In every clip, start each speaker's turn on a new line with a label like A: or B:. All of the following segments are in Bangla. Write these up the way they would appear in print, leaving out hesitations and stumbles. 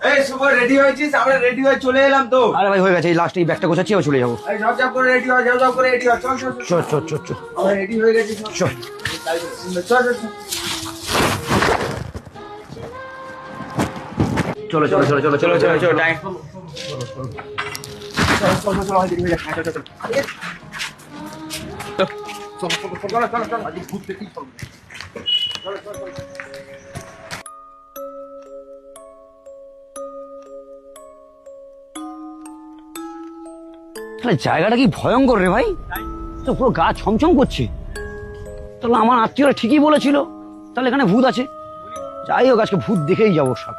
A: এই শুভ রেডি হয়েছিস? আমরা রেডি হয়ে চলে এলাম তো।
B: আরে ভাই হয়ে গেছে, এই লাস্ট এই ব্যাগটা গোছাচ্ছি আবার চলে যাবো।
A: এই ঝপঝপ করে রেডি হয়, ঝপঝপ করে রেডি হয়। চল চল
B: চল চল চল চল
A: আমরা রেডি হয়ে গেছি।
B: চল।
A: চল চল
B: চলো চলো চলো চলো চলো চলো চলো টাইম। জায়গাটা কি ভয়ঙ্কর রে ভাই, তো পুরো গা ছমছম করছে। তাহলে আমার আত্মীয়রা ঠিকই বলেছিল, তাহলে এখানে ভূত আছে। যাই হোক আজকে ভূত দেখেই যাবো সব।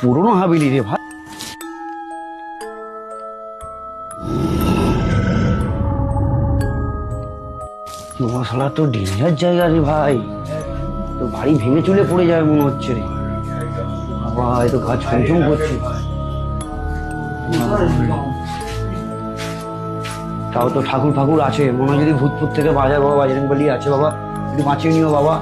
B: পুরোনো হাবিলি রে ভাই। মশলা তো ডেঞ্জার জায়গা রে ভাই, তো বাড়ি ভেঙে চুলে পড়ে যাবে মনে হচ্ছে রে বাবা। এত গা ছমছম করছে। তাও তো ঠাকুর ফাকুর আছে, মনে হয় যদি ভূত ফুত থেকে বাজায় বাবা, বাজারের বলি আছে বাবা, একটু বাঁচিয়ে নিও বাবা।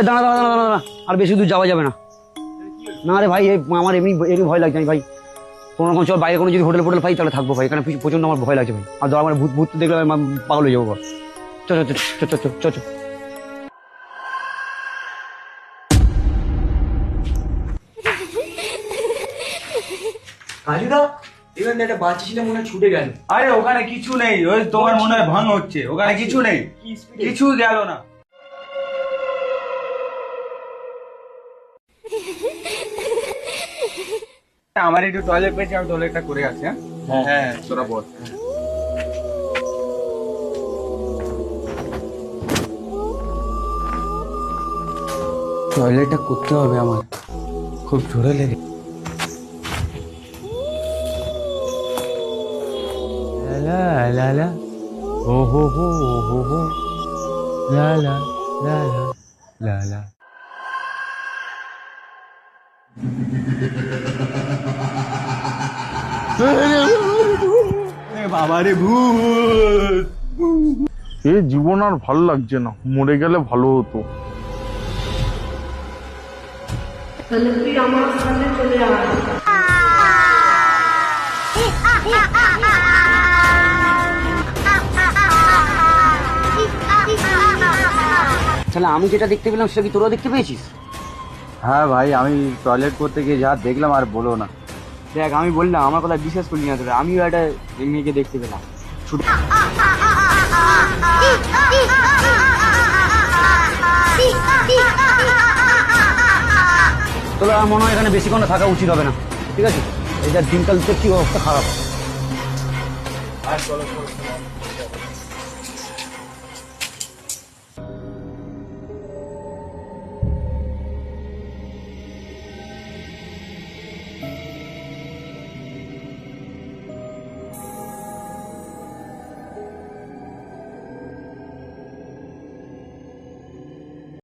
B: দাঁড়া দাঁড়া দাঁড়া দাঁড়া, আর বেশি দূর যাওয়া যাবে না। না রে ভাই, আমার এমনি ভয় লাগছে ভাই। কোনো রকম চল বাইরে কোনো যদি হোটেল ফোটেল পাই তাহলে থাকবো ভাই, এখানে প্রচন্ড আমার ভয় লাগছে ভাই। আর ধর আমার ভূত ভূত দেখলে আমি পাগল হয়ে যাবো। চল চল চল চল চল চল।
C: কাজুদা, এবার একটা বাচ্চা ছিল মনে হয় ছুটে গেল।
A: আরে ওখানে কিছু নেই, ওই তোমার মনে হয় ভাঙ হচ্ছে। ওখানে কিছু নেই, কিছু গেল না। আমার একটু টয়লেট পেয়েছি, আমি টয়লেটটা করে আসি। হ্যাঁ হ্যাঁ তোরা বল। টয়লেটটা করতে হবে আমার, খুব জোরে লেগে। লা লা লা হো হো হো হো হো লা লা লা লা লা লা। বাবারে ভূত!
D: এ জীবন আর ভালো লাগছে না, মরে গেলে ভালো হতো।
E: তুই আমার সামনে চলে আয়।
B: তাহলে আমি যেটা দেখতে পেলাম সেটা কি তোরাও দেখতে পেয়েছিস?
A: হ্যাঁ ভাই, আমি টয়লেট করতে গিয়ে যা দেখলাম আর বলো না।
C: দেখ, আমি বললাম আমার কথা বিশ্বাস করলি না তোরা। আমিও একটা মেয়েকে দেখতে পেলাম।
B: তোরা মনে হয় এখানে বেশিক্ষণ থাকা উচিত হবে না, ঠিক আছে? এটা দিনকাল তো কি অবস্থা খারাপ।